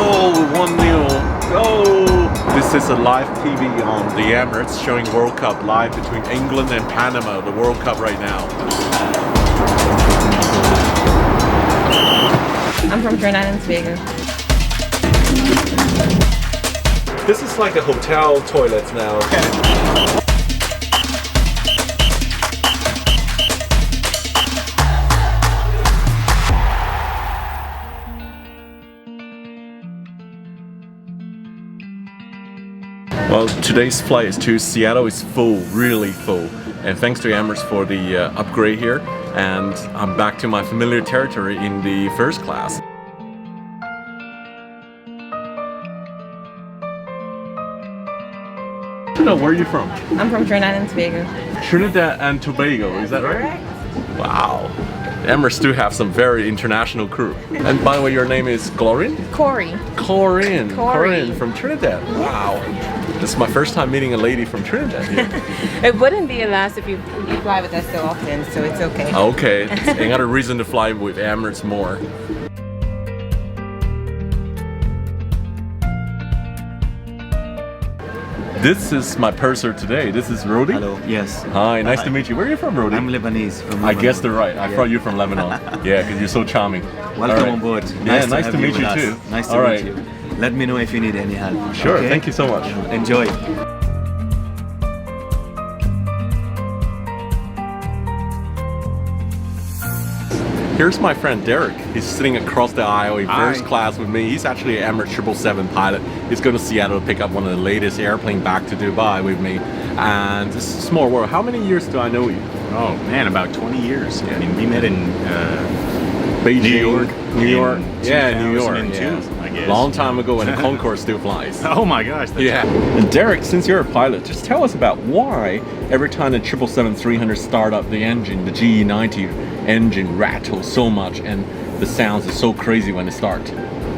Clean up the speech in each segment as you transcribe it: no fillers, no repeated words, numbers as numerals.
goal, 1-0. Goal! This is a live TV on the Emirates showing World Cup live between England and Panama, the World Cup right now. I'm from Trinidad and Tobago. This is like a hotel toilet now. Well, today's flight to Seattle is full, really full. And thanks to Emirates for the upgrade here. And I'm back to my familiar territory in the first class. Where are you from? I'm from Trinidad and Tobago. Trinidad and Tobago, is that right? Wow. Emirates do have some very international crew. And by the way, your name is Glorin? Corey. Corinne from Trinidad. Wow. This is my first time meeting a lady from Trinidad here. It wouldn't be a last if you fly with us so often, so it's okay. Okay, ain't got a reason to fly with Emirates more. This is my purser today. This is Rodi. Hello. Yes. Hi, nice to meet you. Where are you from, Rodi? I'm Lebanese. From I Lebanon. guessed it right. I thought you from Lebanon. Yeah, because you're so charming. Welcome on board. Yeah, nice to meet you with too. us. Nice to meet you. Let me know if you need any help. Sure, okay? thank you so much. Enjoy. Here's my friend Derek. He's sitting across the aisle in first class with me. He's actually an Emirates 777 pilot. He's going to Seattle to pick up one of the latest airplane back to Dubai with me. And this is a small world. How many years do I know you? Oh man, about 20 years. I mean, we met in Beijing, New York. Yeah, New York. 2002, Yeah. I guess. Long time ago when the Concorde still flies. Oh my gosh. That's Yeah. And Derek, since you're a pilot, just tell us about why every time the 777-300 start up the engine, the GE90 engine rattles so much and the sounds is so crazy when it starts.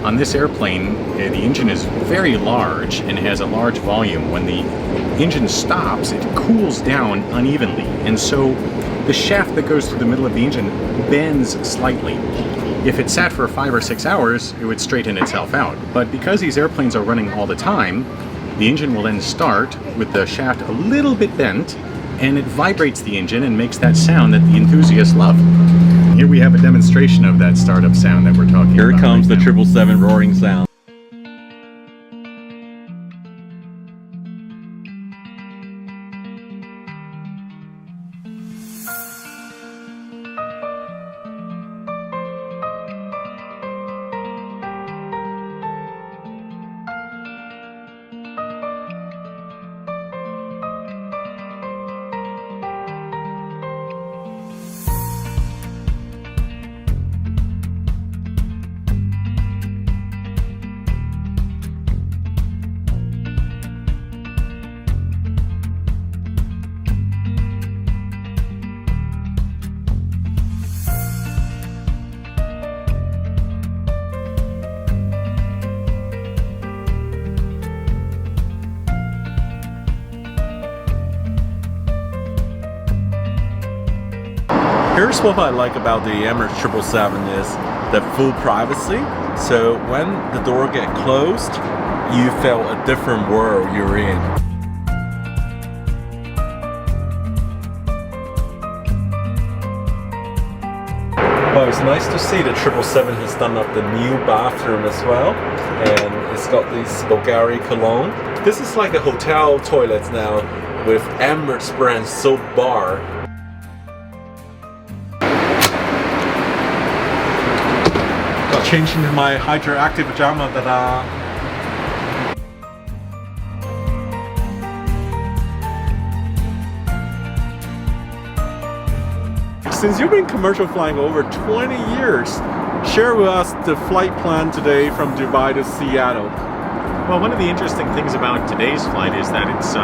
On this airplane, the engine is very large and has a large volume. When the engine stops, it cools down unevenly, and so the shaft that goes through the middle of the engine bends slightly. If it sat for 5 or 6 hours, it would straighten itself out. But because these airplanes are running all the time, the engine will then start with the shaft a little bit bent, and it vibrates the engine and makes that sound that the enthusiasts love. Here we have a demonstration of that startup sound that we're talking about. Here comes the right now. 777 roaring sound. Here's what I like about the Emirates 777 is the full privacy. So when the door gets closed, you feel a different world you're in. Well, it's nice to see that 777 has done up the new bathroom as well, and it's got this Bulgari cologne. This is like a hotel toilet now with Emirates brand soap bar. Got changed into my hyperactive pajama. Ta-da! Since you've been commercial flying over 20 years, share with us the flight plan today from Dubai to Seattle. Well, one of the interesting things about today's flight is that it's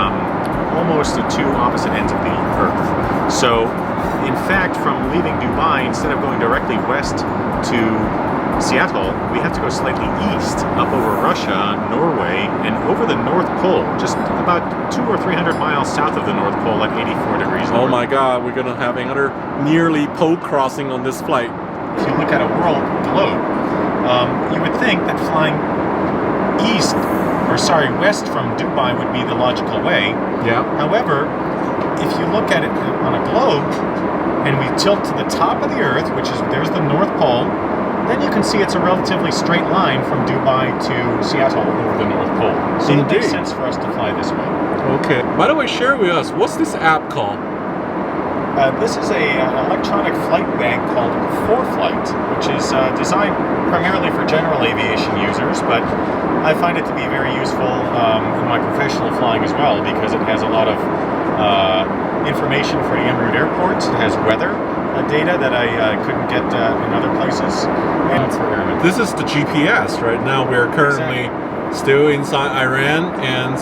almost at two opposite ends of the Earth. So, in fact, from leaving Dubai, instead of going directly west to Seattle, we have to go slightly east, up over Russia, Norway, and over the North Pole, just about 200 or 300 miles south of the North Pole at 84 degrees north. Oh my God, we're gonna have another nearly pole crossing on this flight. If you look at a world globe, you would think that flying west from Dubai would be the logical way. Yeah. However, if you look at it on a globe and we tilt to the top of the Earth, there's the North Pole, then you can see it's a relatively straight line from Dubai to Seattle over the North Pole. So it makes Indeed. sense for us to fly this way. Okay. By the way, share with us, what's this app called? This is an electronic flight bank called ForeFlight, which is designed primarily for general aviation users, but I find it to be very useful in my professional flying as well, because it has a lot of information for the Emirates airports. It has weather data that I couldn't get in other places. And for airmen. This is the GPS. Right now we're currently still inside Iran, and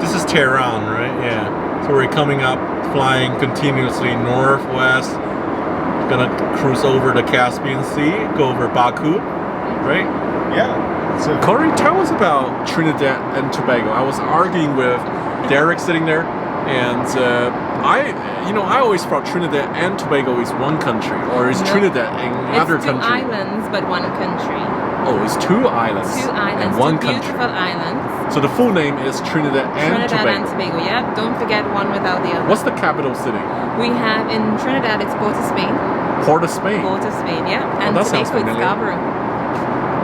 this is Tehran, right? Yeah. So we're coming up, flying continuously northwest. Gonna cruise over the Caspian Sea, go over Baku, right? Yeah. So Corey, tell us about Trinidad and Tobago. I was arguing with Derek sitting there, and I always thought Trinidad and Tobago is one country, or is Trinidad another It's two country? islands, but one country. Oh, it's two islands. Two islands, and one two country. beautiful islands. So the full name is Trinidad and Trinidad Tobago. and Tobago, yeah. Don't forget one without the other. What's the capital city? We have in Trinidad, it's Port of Spain. Port of Spain. Port of Spain, yeah. And that sounds Tobago, it's familiar. Scarborough.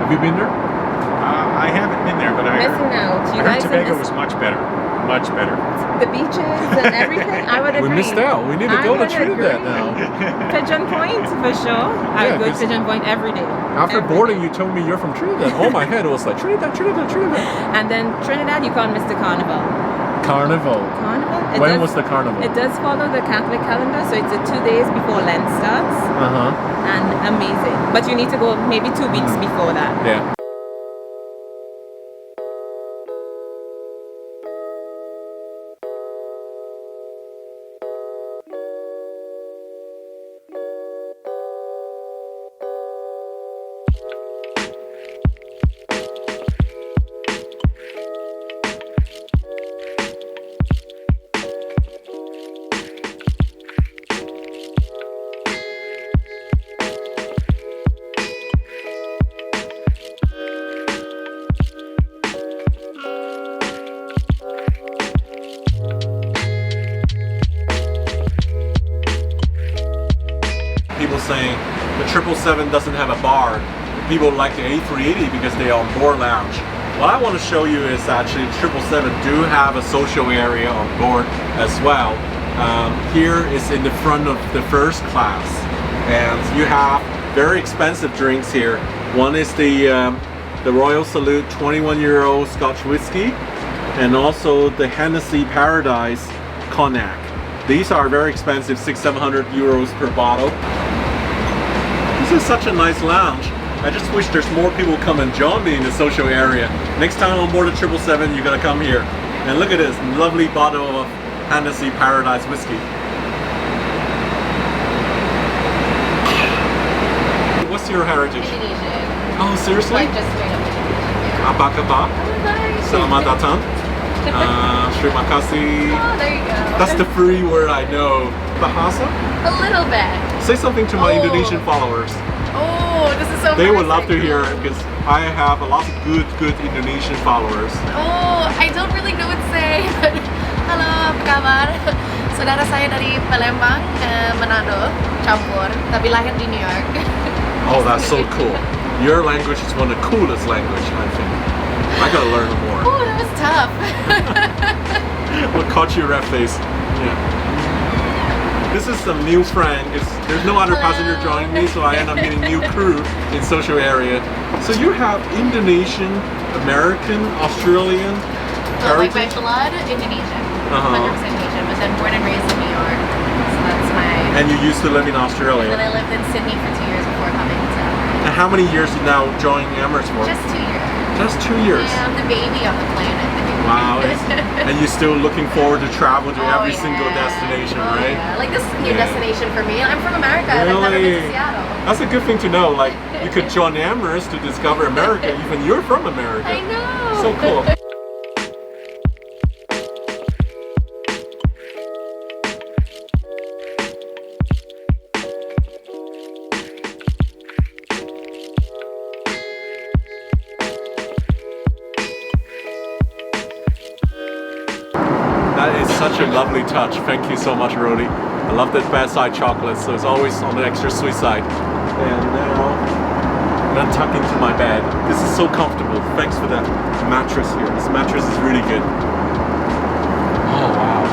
Have you been there? I haven't been there, but I Missing out. You heard guys Tobago are was much better. Much better. the beaches and everything. I would agree. We missed out. We need to I go to would Trinidad agree. now. Pigeon Point for sure. I Yeah, would go to 'cause Pigeon Point every day. After Every boarding, day. you told me you're from Trinidad. Oh, my head was like Trinidad, Trinidad, Trinidad. And then Trinidad, you can't miss the carnival. Carnival. Carnival? When was the carnival? It does follow the Catholic calendar, so it's 2 days before Lent starts, and amazing. But you need to go maybe 2 weeks before that. Yeah. People saying the 777 doesn't have a bar. People like the A380 because they are on board lounge. What I want to show you is actually the 777 do have a social area on board as well. Here is in the front of the first class, and you have very expensive drinks here. One is the Royal Salute 21-year-old Scotch whiskey, and also the Hennessy Paradise cognac. These are very expensive, 600-700 euros per bottle. This is such a nice lounge. I just wish there's more people come and join me in the social area. Next time on board the 777, you're gonna come here. And look at this lovely bottle of Hennessy Paradise whiskey. What's your heritage? Indonesian. Oh, seriously? Like just straight up Indonesian. Apa kabar? Nice. Selamat datang. Terima kasih. Oh, there you go. That's the free word I know. Bahasa? A little bit. Say something to my Oh. Indonesian followers. Oh, this is so They would love to embarrassing. hear it because I have a lot of good Indonesian followers. Oh, I don't really know what to say. Halo, apa kabar? Saudara saya dari Palembang, Manado, campur, tapi lahir di New York. Oh, that's so cool. Your language is one of the coolest language, I think. I gotta learn more. Oh, that was tough. What caught your red face? Yeah. This is some new friend. There's no other passenger joining me, so I end up meeting new crew in social area. So you have Indonesian, American, Australian So like my heritage? blood, Indonesian, Uh-huh. 100% Indonesian, but then born and raised in New York. So that's my. And you used to live in And then Australia. I lived in Sydney for 2 years before coming to. And how many years you now joining Emirates for? Just 2 years. Just 2 years. Yeah, I'm the baby on the planet. Wow. And you're still looking forward to travel to Oh, every single yeah. destination, Oh, right? Yeah. Like this is a new Yeah. destination for me. I'm from America. I've never been Really? to Seattle. That's a good thing to know. Like, you could join Emirates to discover America, even you're from America. I know. So cool. such a lovely touch. Thank you so much, Rody. I love that bad side chocolate, so it's always on the extra sweet side. And now I'm gonna tuck into my bed. This is so comfortable. Thanks for that mattress here. This mattress is really good. Oh wow.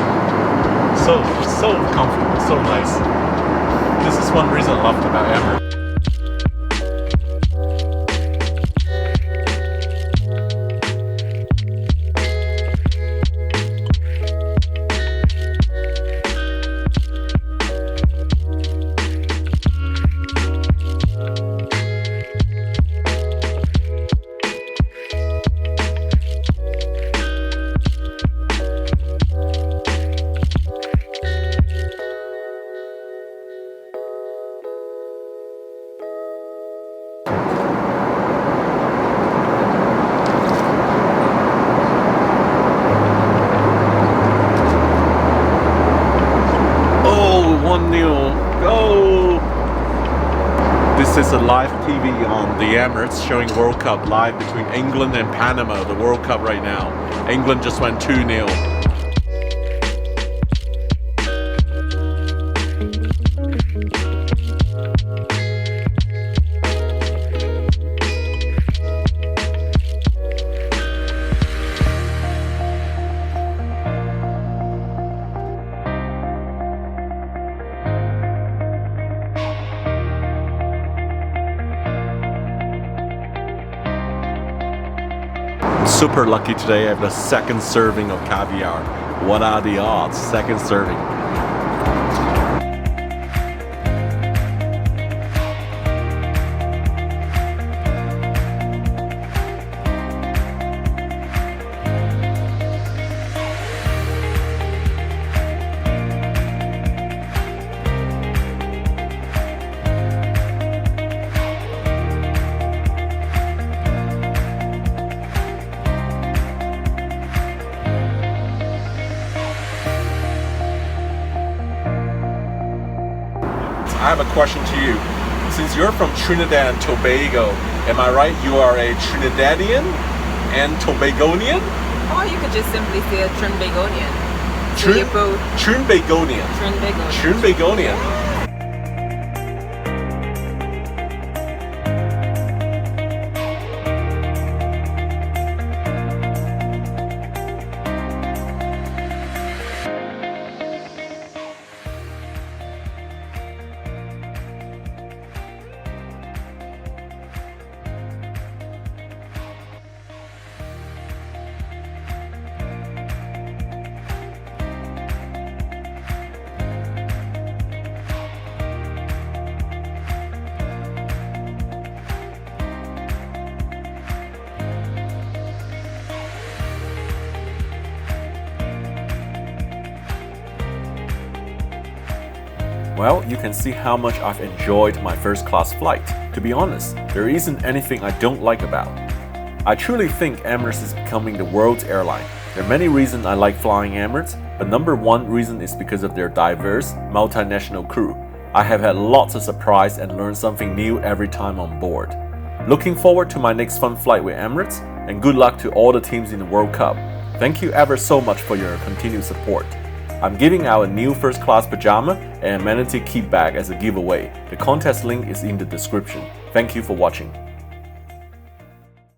So comfortable, so nice. This is one reason I loved about Emirates. Go! This is a live TV on the Emirates showing World Cup live between England and Panama, the World Cup right now. England just went 2-0. Super lucky today. I have the second serving of caviar. What are the odds? Second serving. I have a question to you. Since you're from Trinidad and Tobago, am I right? You are a Trinidadian and Tobagonian? Or you could just simply say a Trinbagonian. So you're both Trinbagonian. Trinbagonian. Trinbagonian. Well, you can see how much I've enjoyed my first class flight. To be honest, there isn't anything I don't like about. I truly think Emirates is becoming the world's airline. There are many reasons I like flying Emirates, but number one reason is because of their diverse, multinational crew. I have had lots of surprise and learned something new every time on board. Looking forward to my next fun flight with Emirates, and good luck to all the teams in the World Cup. Thank you ever so much for your continued support. I'm giving out a new first class pajama and Amenity keep bag as a giveaway. The contest link is in the description. Thank you for watching.